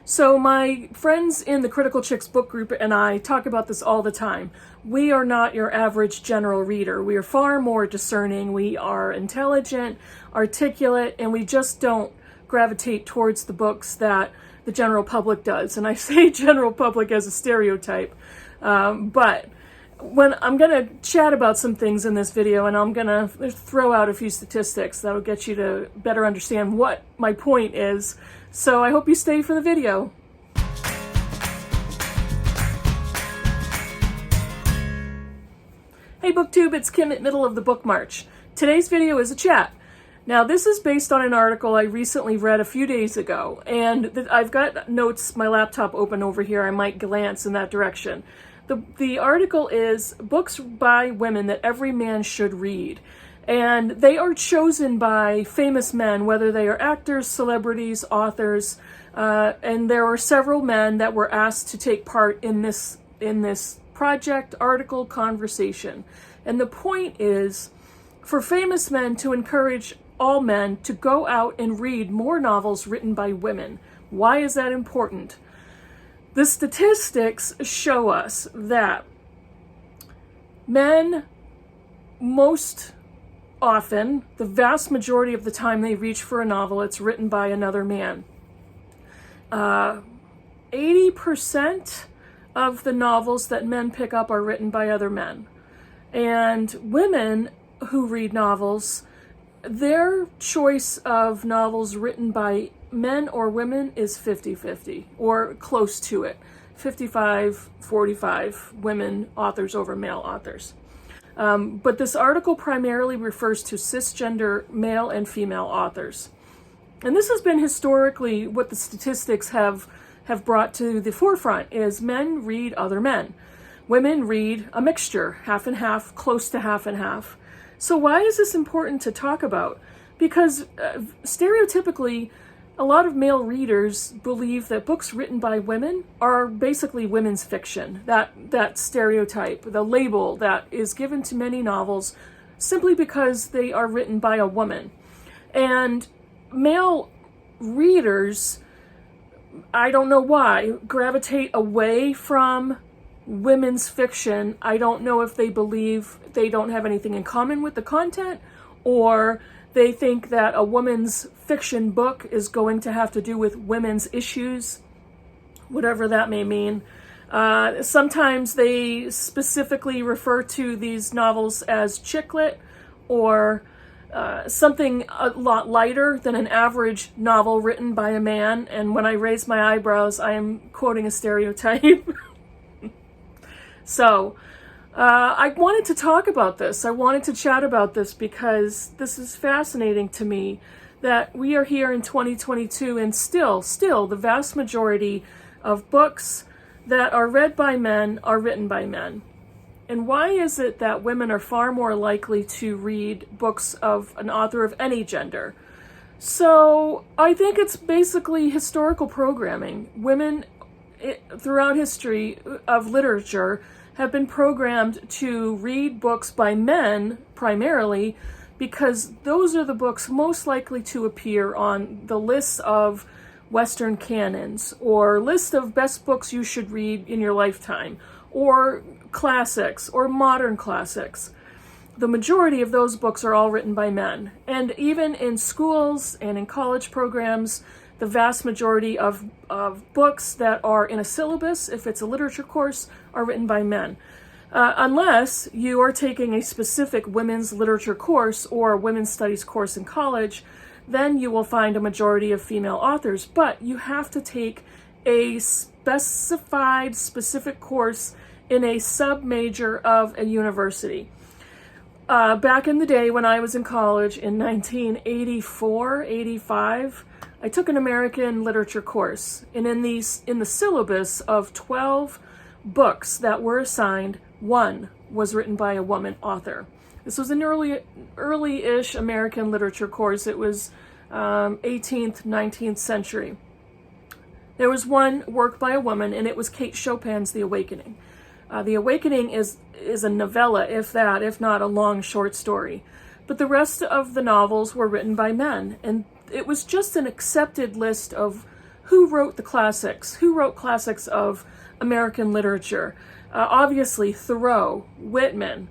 So my friends in the Critical Chicks book group and I talk about this all the time. We are not your average general reader. We are far more discerning. We are intelligent, articulate, and we just don't gravitate towards the books that the general public does. And I say general public as a stereotype, but when I'm going to chat about some things in this video, and I'm going to throw out a few statistics that'll get you to better understand what my point is. So I hope you stay for the video. Hey BookTube, it's Kim at Middle of the Book March. Today's video is a chat. Now this is based on an article I recently read a few days ago, and I've got notes, my laptop open over here, I might glance in that direction. The article is Books by Women That Every Man Should Read. And they are chosen by famous men, whether they are actors, celebrities, authors, and there were several men that were asked to take part in this project, article, conversation. And the point is for famous men to encourage all men to go out and read more novels written by women. Why is that important? The statistics show us that men, most often, the vast majority of the time they reach for a novel, it's written by another man. 80% of the novels that men pick up are written by other men. And women who read novels, their choice of novels written by men or women is 50-50, or close to it. 55-45 women authors over male authors. But this article primarily refers to cisgender male and female authors. And this has been historically what the statistics have brought to the forefront, is men read other men. Women read a mixture, half and half, close to half and half. So why is this important to talk about? Because stereotypically, a lot of male readers believe that books written by women are basically women's fiction. That stereotype, the label that is given to many novels simply because they are written by a woman. And male readers, I don't know why, gravitate away from women's fiction. I don't know if they believe they don't have anything in common with the content, or they think that a woman's fiction book is going to have to do with women's issues, whatever that may mean. Sometimes they specifically refer to these novels as chick lit, or something a lot lighter than an average novel written by a man. And when I raise my eyebrows, I am quoting a stereotype. So, I wanted to talk about this. I wanted to chat about this because this is fascinating to me, that we are here in 2022 and still the vast majority of books that are read by men are written by men. And why is it that women are far more likely to read books of an author of any gender? So I think it's basically historical programming. Women throughout history of literature have been programmed to read books by men primarily because those are the books most likely to appear on the list of Western canons, or list of best books you should read in your lifetime, or classics, or modern classics. The majority of those books are all written by men. And even in schools and in college programs, the vast majority of books that are in a syllabus, if it's a literature course, are written by men. Unless you are taking a specific women's literature course or a women's studies course in college, then you will find a majority of female authors. But you have to take a specified, specific course in a sub-major of a university. Back in the day when I was in college in 1984, 85, I took an American literature course, and in the syllabus of 12 books that were assigned, one was written by a woman author. This was an early-ish American literature course. It was 18th, 19th century. There was one work by a woman, and it was Kate Chopin's The Awakening. The Awakening is a novella, if not a long short story. But the rest of the novels were written by men, and it was just an accepted list of who wrote the classics? Who wrote classics of American literature? Obviously, Thoreau, Whitman,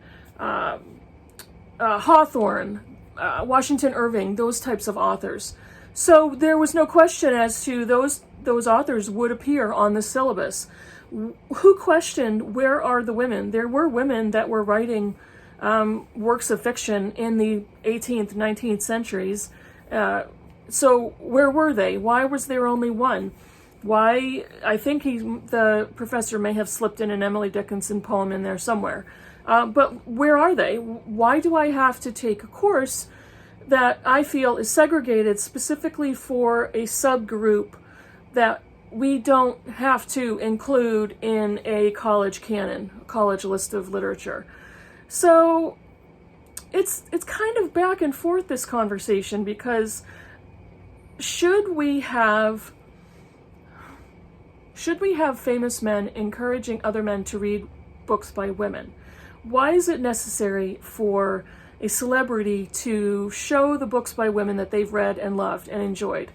Hawthorne, Washington Irving, those types of authors. So there was no question as to those authors would appear on the syllabus. Who questioned where are the women? There were women that were writing works of fiction in the 18th, 19th centuries. So where were they? Why was there only one? Why? I think the professor may have slipped in an Emily Dickinson poem in there somewhere. But where are they? Why do I have to take a course that I feel is segregated specifically for a subgroup that we don't have to include in a college canon, a college list of literature? So it's kind of back and forth, this conversation, because should we have famous men encouraging other men to read books by women? Why is it necessary for a celebrity to show the books by women that they've read and loved and enjoyed?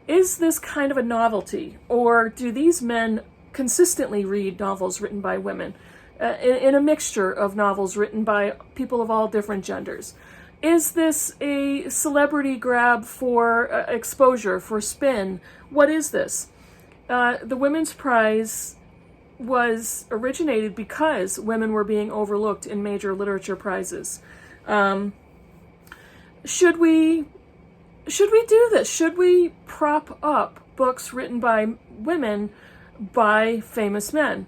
Is this kind of a novelty, or do these men consistently read novels written by women in a mixture of novels written by people of all different genders? Is this a celebrity grab for exposure, for spin? What is this? The Women's Prize was originated because women were being overlooked in major literature prizes. Should we do this? Should we prop up books written by women by famous men?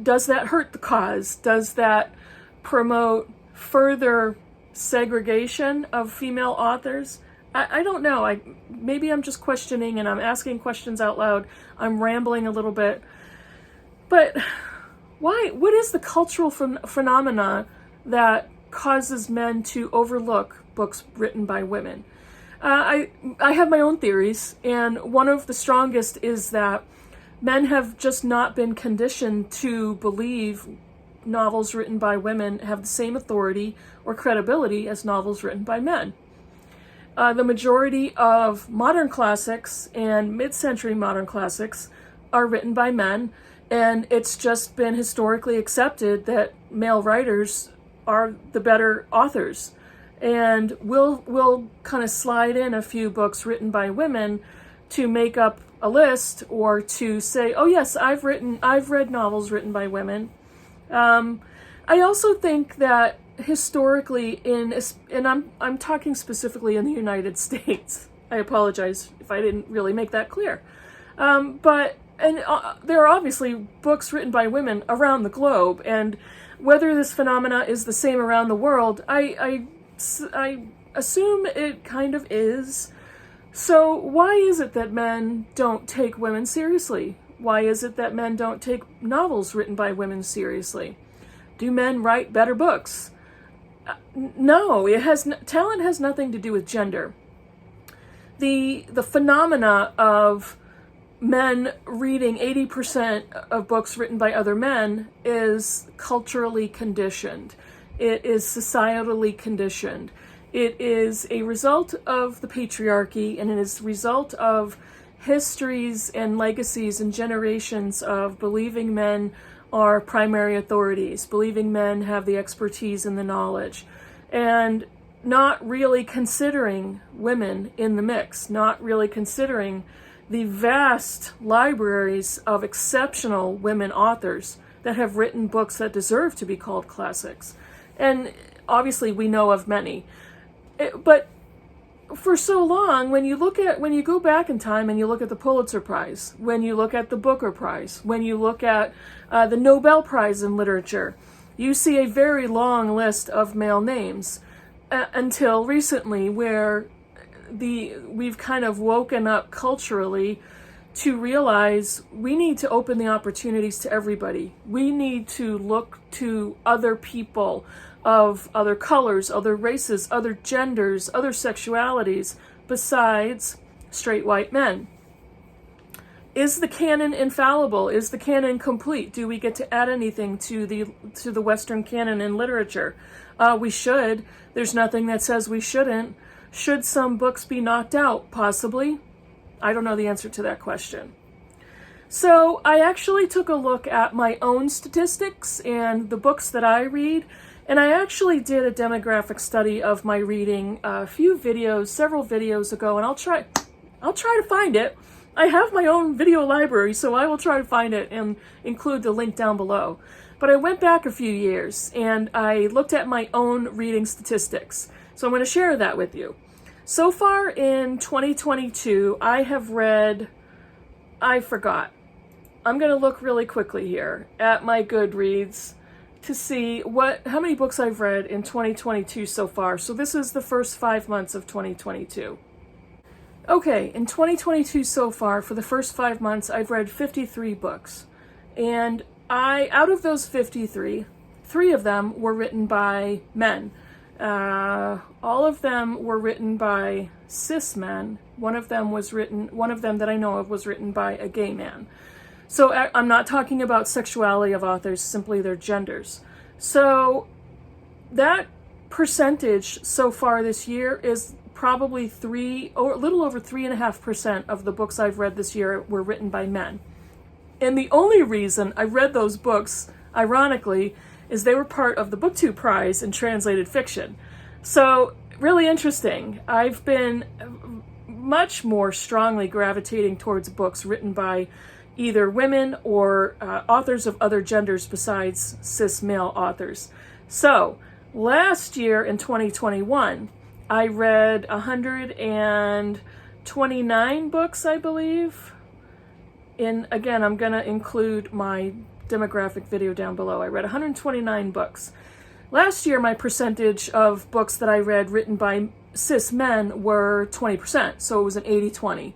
Does that hurt the cause? Does that promote further segregation of female authors? I don't know. Maybe I'm just questioning and I'm asking questions out loud. I'm rambling a little bit. But why? What is the cultural phenomena that causes men to overlook books written by women? I have my own theories, and one of the strongest is that men have just not been conditioned to believe novels written by women have the same authority or credibility as novels written by men. The majority of modern classics and mid-century modern classics are written by men, and it's just been historically accepted that male writers are the better authors. And we'll kind of slide in a few books written by women to make up a list, or to say, oh yes, I've read novels written by women. I also think that historically, and I'm talking specifically in the United States. I apologize if I didn't really make that clear. But there are obviously books written by women around the globe, and whether this phenomena is the same around the world, I assume it kind of is. So why is it that men don't take women seriously? Why is it that men don't take novels written by women seriously? Do men write better books? No, talent has nothing to do with gender. The phenomena of men reading 80% of books written by other men is culturally conditioned. It is societally conditioned. It is a result of the patriarchy, and it is a result of histories and legacies and generations of believing men are primary authorities, believing men have the expertise and the knowledge, and not really considering women in the mix, not really considering the vast libraries of exceptional women authors that have written books that deserve to be called classics. And obviously we know of many. But for so long, when you go back in time and you look at the Pulitzer Prize, when you look at the Booker Prize, when you look at the Nobel Prize in Literature, you see a very long list of male names until recently, where we've kind of woken up culturally to realize we need to open the opportunities to everybody. We need to look to other people of other colors, other races, other genders, other sexualities, besides straight white men. Is the canon infallible? Is the canon complete? Do we get to add anything to the Western canon in literature? We should. There's nothing that says we shouldn't. Should some books be knocked out? Possibly. I don't know the answer to that question. So I actually took a look at my own statistics and the books that I read, and I actually did a demographic study of my reading several videos ago, and I'll try to find it. I have my own video library, so I will try to find it and include the link down below. But I went back a few years and I looked at my own reading statistics. So I'm going to share that with you. So far in 2022, I have read, I forgot. I'm going to look really quickly here at my Goodreads to see how many books I've read in 2022 so far. So this is the first 5 months of 2022. Okay, in 2022 so far, for the first 5 months, I've read 53 books. And out of those 53, 3 of them were written by men. All of them were written by cis men. One of them that I know of was written by a gay man. So I'm not talking about sexuality of authors, simply their genders. So that percentage so far this year is probably a little over 3.5% of the books I've read this year were written by men. And the only reason I read those books, ironically, is they were part of the BookTube Prize in Translated Fiction. So really interesting. I've been much more strongly gravitating towards books written by either women or authors of other genders besides cis male authors. So last year in 2021, I read 129 books, I believe. Again, I'm going to include my demographic video down below. I read 129 books. Last year, my percentage of books that I read written by cis men were 20%, so it was an 80-20.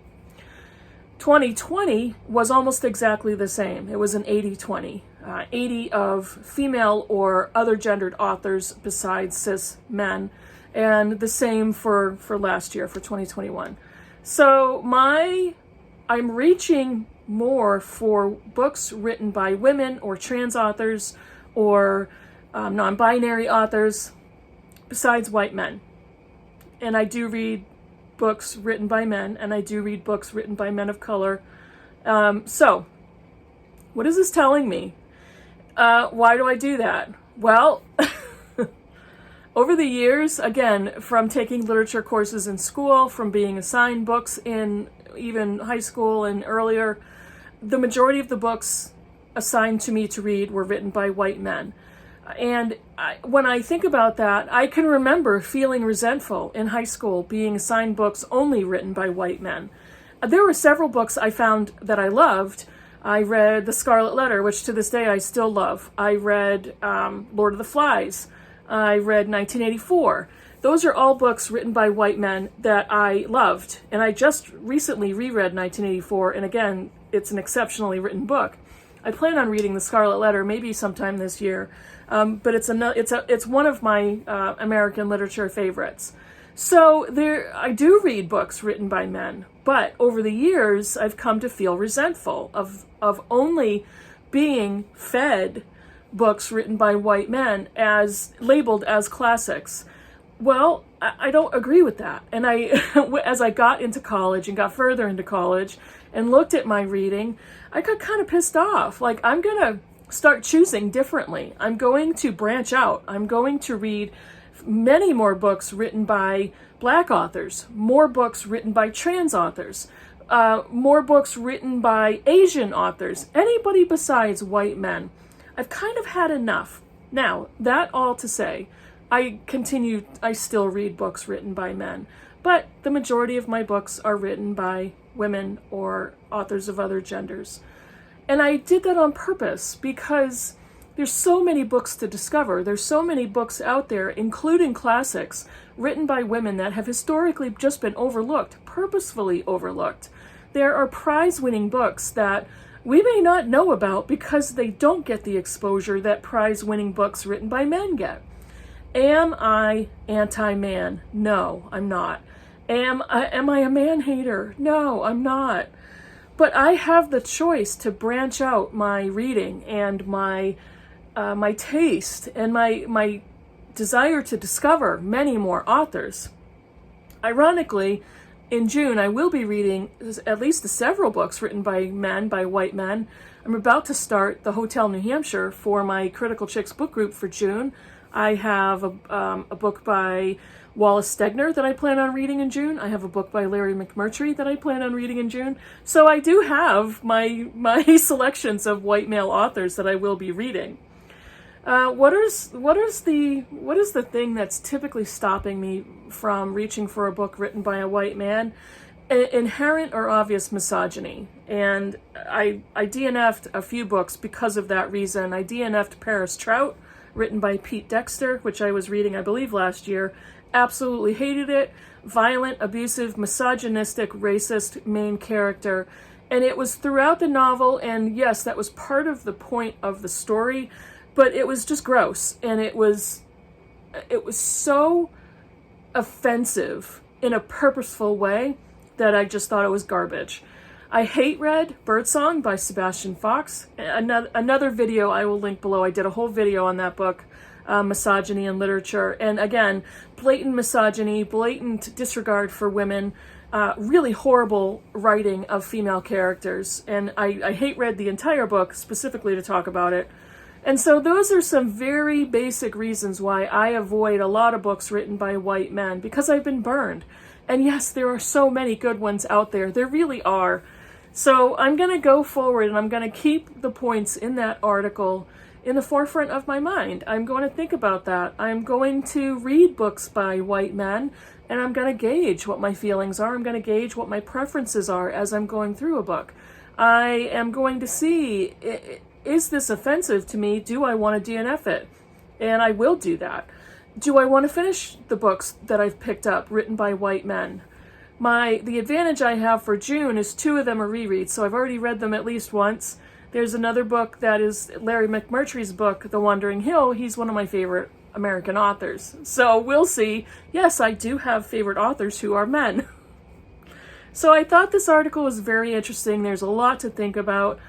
2020 was almost exactly the same. It was an 80-20. 80 of female or other gendered authors besides cis men, and the same for last year, for 2021. So I'm reaching more for books written by women or trans authors or non-binary authors besides white men. And I do read books written by men, and I do read books written by men of color. So what is this telling me? Why do I do that? Well, over the years, again, from taking literature courses in school, from being assigned books in even high school and earlier, the majority of the books assigned to me to read were written by white men. And when I think about that, I can remember feeling resentful in high school being assigned books only written by white men. There were several books I found that I loved. I read The Scarlet Letter, which to this day I still love. I read Lord of the Flies. I read 1984. Those are all books written by white men that I loved. And I just recently reread 1984, and again, it's an exceptionally written book. I plan on reading The Scarlet Letter maybe sometime this year, but it's one of my American literature favorites. So I do read books written by men, but over the years I've come to feel resentful of only being fed books written by white men as labeled as classics. Well, I don't agree with that. And as I got into college and got further into college and looked at my reading, I got kind of pissed off. Like, I'm going to start choosing differently. I'm going to branch out. I'm going to read many more books written by Black authors, more books written by trans authors, more books written by Asian authors, anybody besides white men. I've kind of had enough. Now, that all to say, I still read books written by men, but the majority of my books are written by women or authors of other genders. And I did that on purpose because there's so many books to discover. There's so many books out there, including classics, written by women that have historically just been overlooked, purposefully overlooked. There are prize-winning books that we may not know about because they don't get the exposure that prize-winning books written by men get. Am I anti-man? No, I'm not. Am I a man-hater? No, I'm not. But I have the choice to branch out my reading and my taste and my desire to discover many more authors. Ironically, in June, I will be reading at least several books written by men, by white men. I'm about to start the Hotel New Hampshire for my Critical Chicks book group for June. I have a book by Wallace Stegner that I plan on reading in June. I have a book by Larry McMurtry that I plan on reading in June. So I do have my selections of white male authors that I will be reading. What is the thing that's typically stopping me from reaching for a book written by a white man? Inherent or obvious misogyny. And I DNF'd a few books because of that reason. I DNF'd Paris Trout, written by Pete Dexter, which I was reading, I believe, last year. Absolutely hated it. Violent, abusive, misogynistic, racist main character. And it was throughout the novel, and yes, that was part of the point of the story, but it was just gross. And it was so offensive in a purposeful way that I just thought it was garbage. I read Birdsong by Sebastian Fox. Another video I will link below. I did a whole video on that book, Misogyny in Literature. And again, blatant misogyny, blatant disregard for women, really horrible writing of female characters. And I read the entire book specifically to talk about it. And so those are some very basic reasons why I avoid a lot of books written by white men, because I've been burned. And yes, there are so many good ones out there. There really are. So I'm going to go forward and I'm going to keep the points in that article in the forefront of my mind. I'm going to think about that. I'm going to read books by white men, and I'm going to gauge what my feelings are. I'm going to gauge what my preferences are as I'm going through a book. I am going to see, is this offensive to me? Do I want to DNF it? And I will do that. Do I want to finish the books that I've picked up written by white men? The advantage I have for June is 2 of them are rereads, so I've already read them at least once. There's another book that is Larry McMurtry's book, The Wandering Hill. He's one of my favorite American authors. So we'll see. Yes, I do have favorite authors who are men. So I thought this article was very interesting. There's a lot to think about.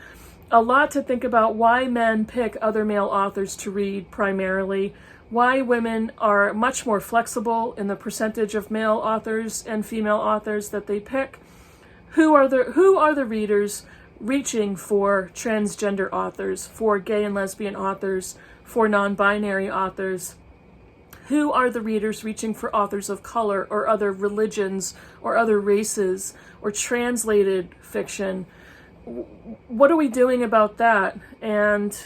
Why men pick other male authors to read primarily, why women are much more flexible in the percentage of male authors and female authors that they pick, who are the readers reaching for transgender authors, for gay and lesbian authors, for non-binary authors, who are the readers reaching for authors of color or other religions or other races or translated fiction. What are we doing about that? And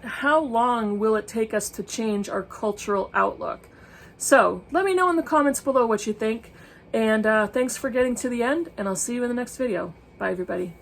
how long will it take us to change our cultural outlook? So let me know in the comments below what you think. And thanks for getting to the end, and I'll see you in the next video. Bye, everybody.